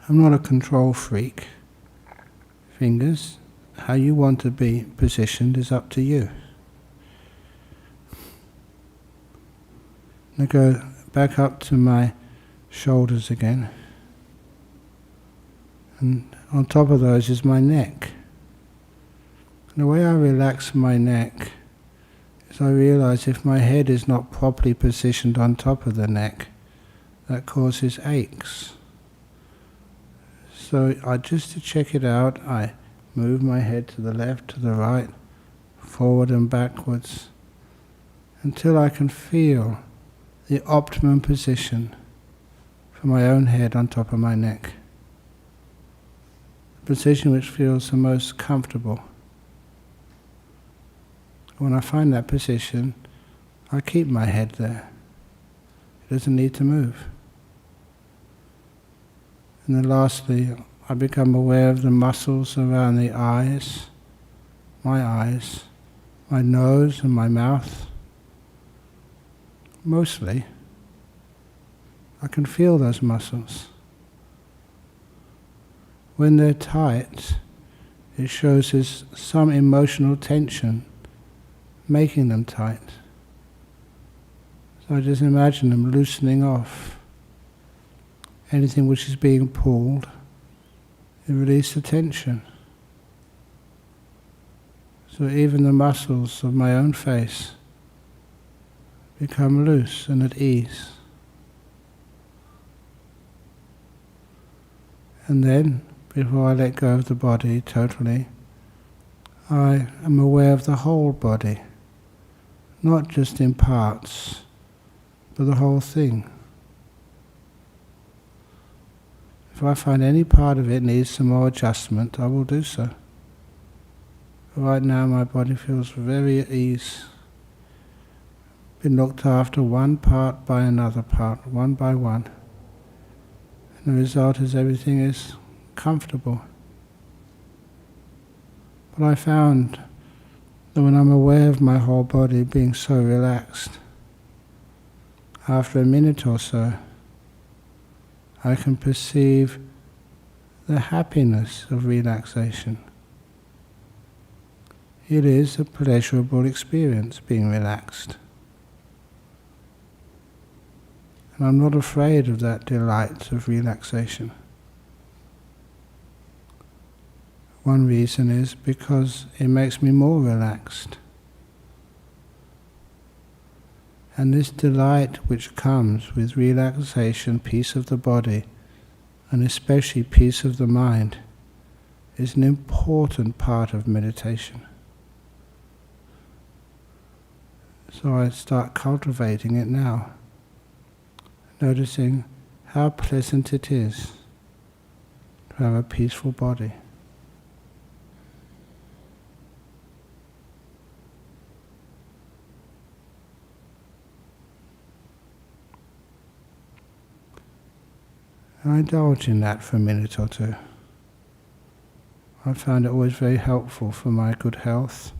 I'm not a control freak. Fingers, how you want to be positioned is up to you. I go back up to my shoulders again. And on top of those is my neck. And the way I relax my neck is I realize if my head is not properly positioned on top of the neck, that causes aches. So just to check it out, I move my head to the left, to the right, forward and backwards, until I can feel the optimum position for my own head on top of my neck. The position which feels the most comfortable. When I find that position, I keep my head there. It doesn't need to move. And then lastly, I become aware of the muscles around the eyes, my nose and my mouth. Mostly, I can feel those muscles. When they're tight, it shows there's some emotional tension making them tight. So I just imagine them loosening off. Anything which is being pulled, it releases the tension. So even the muscles of my own face become loose and at ease. And then, before I let go of the body totally, I am aware of the whole body, not just in parts, but the whole thing. If I find any part of it needs some more adjustment, I will do so. Right now my body feels very at ease. Been looked after one part by another part, one by one. And the result is everything is comfortable. But I found that when I'm aware of my whole body being so relaxed, after a minute or so, I can perceive the happiness of relaxation. It is a pleasurable experience, being relaxed. And I'm not afraid of that delight of relaxation. One reason is because it makes me more relaxed. And this delight which comes with relaxation, peace of the body, and especially peace of the mind, is an important part of meditation. So I start cultivating it now, noticing how pleasant it is to have a peaceful body. I indulge in that for a minute or two. I found it always very helpful for my good health,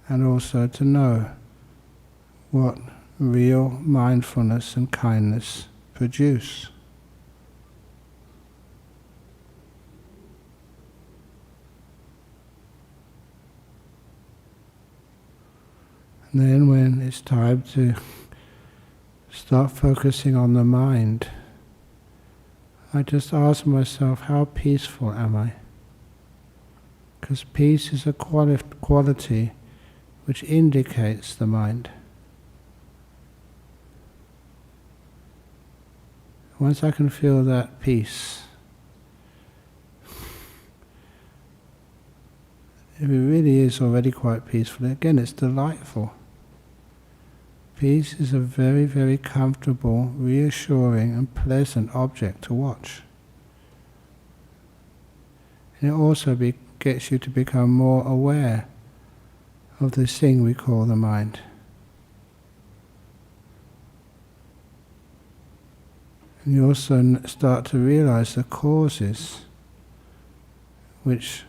and also to know what real mindfulness and kindness produce. And then when it's time to start focusing on the mind, I just ask myself, how peaceful am I? Because peace is a quality which indicates the mind. Once I can feel that peace, if it really is already quite peaceful, again it's delightful. Peace is a very, very comfortable, reassuring and pleasant object to watch. And it also gets you to become more aware of this thing we call the mind. And you also start to realize the causes which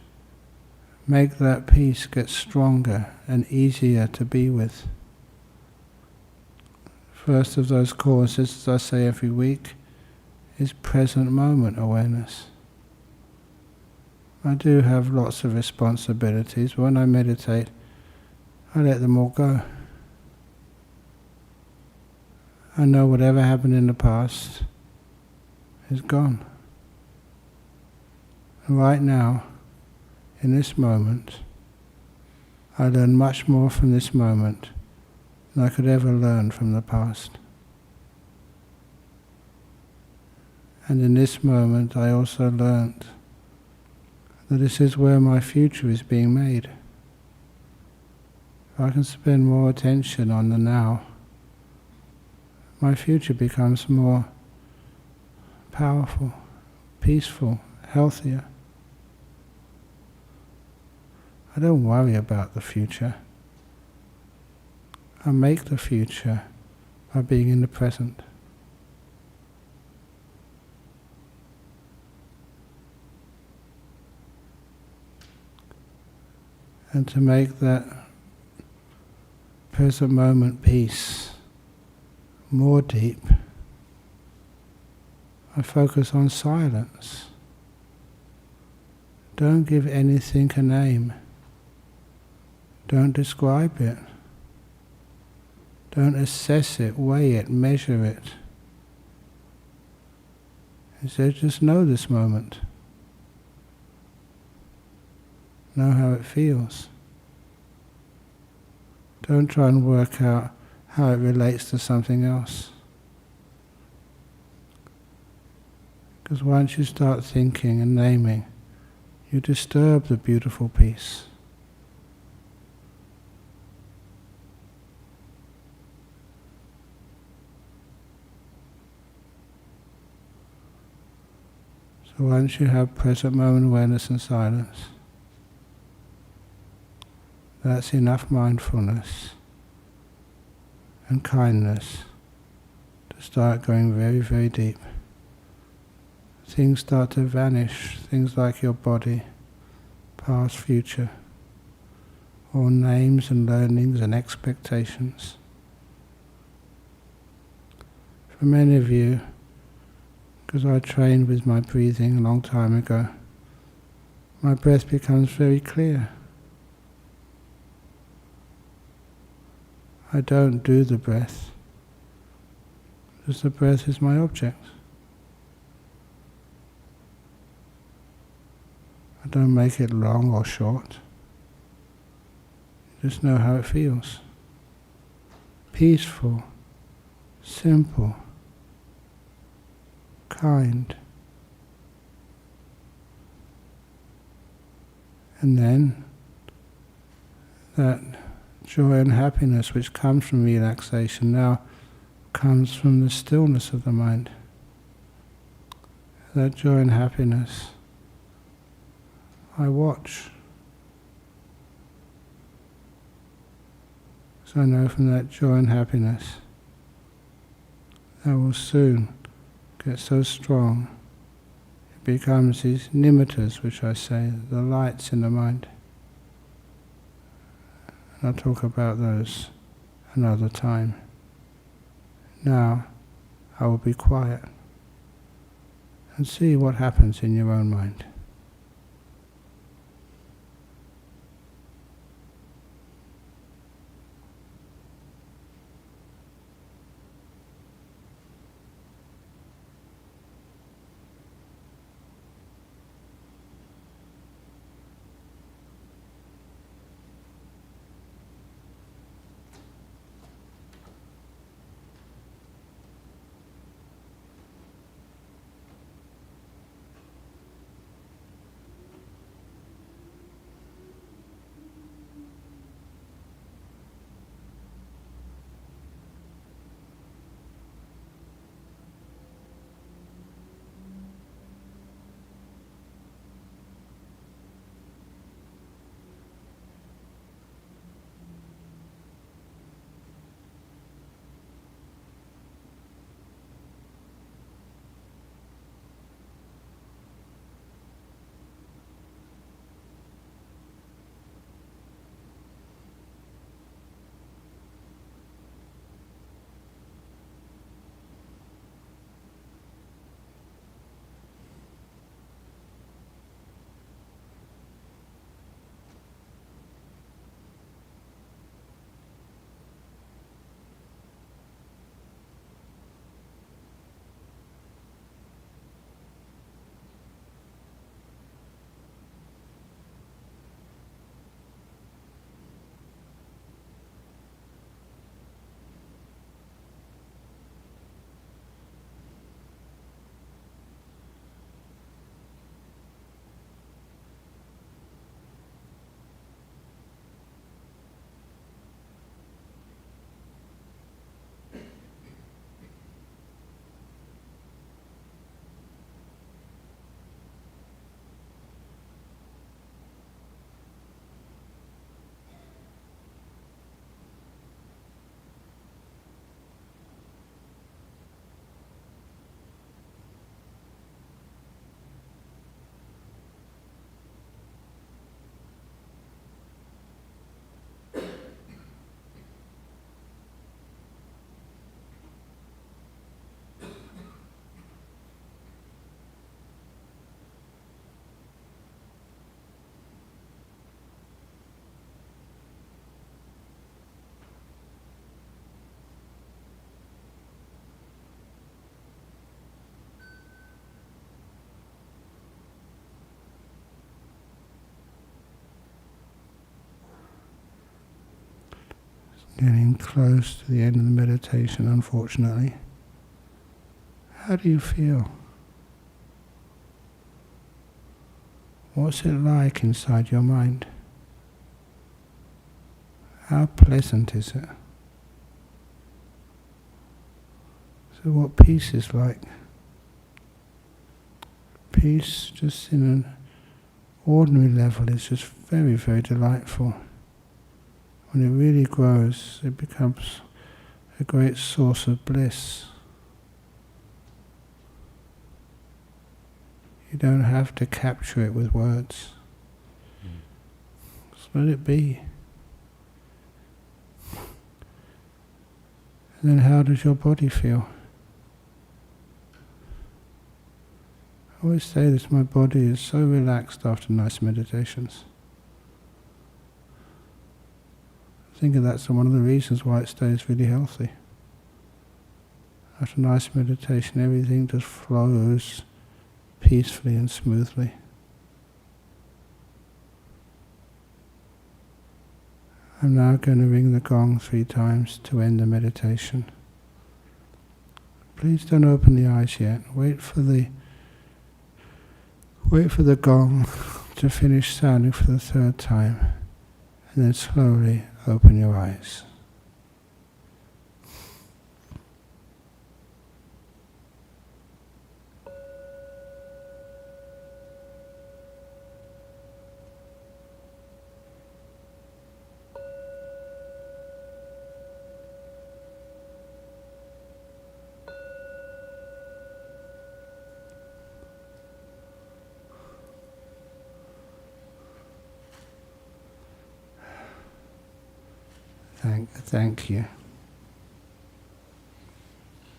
make that peace get stronger and easier to be with. First of those causes, as I say every week, is present moment awareness. I do have lots of responsibilities, but when I meditate, I let them all go. I know whatever happened in the past is gone. And right now, in this moment, I learn much more from this moment than I could ever learn from the past. And in this moment, I also learned that this is where my future is being made. If I can spend more attention on the now, my future becomes more powerful, peaceful, healthier. I don't worry about the future. I make the future by being in the present. And to make that present moment peace more deep, I focus on silence. Don't give anything a name. Don't describe it. Don't assess it, weigh it, measure it. Instead, just know this moment. Know how it feels. Don't try and work out how it relates to something else. Because once you start thinking and naming, you disturb the beautiful peace. So once you have present moment awareness and silence, that's enough mindfulness and kindness to start going very, very deep. Things start to vanish, things like your body, past, future, all names and learnings and expectations. For many of you, because I trained with my breathing a long time ago, my breath becomes very clear. I don't do the breath, because the breath is my object. I don't make it long or short. Just know how it feels. Peaceful, simple, kind. And then that joy and happiness which comes from relaxation now comes from the stillness of the mind. That joy and happiness, I watch. So I know from that joy and happiness that will soon get so strong it becomes these nimittas, which I say, the lights in the mind. And I'll talk about those another time. Now I will be quiet and see what happens in your own mind. Getting close to the end of the meditation, unfortunately. How do you feel? What's it like inside your mind? How pleasant is it? So what peace is like? Peace just in an ordinary level is just very, very delightful. When it really grows, it becomes a great source of bliss. You don't have to capture it with words. Just let it be. And then how does your body feel? I always say this, my body is so relaxed after nice meditations. I think that's one of the reasons why it stays really healthy. After nice meditation, everything just flows peacefully and smoothly. I'm now going to ring the gong 3 times to end the meditation. Please don't open the eyes yet. Wait for the gong to finish sounding for the 3rd time, and then slowly open your eyes. Thank you.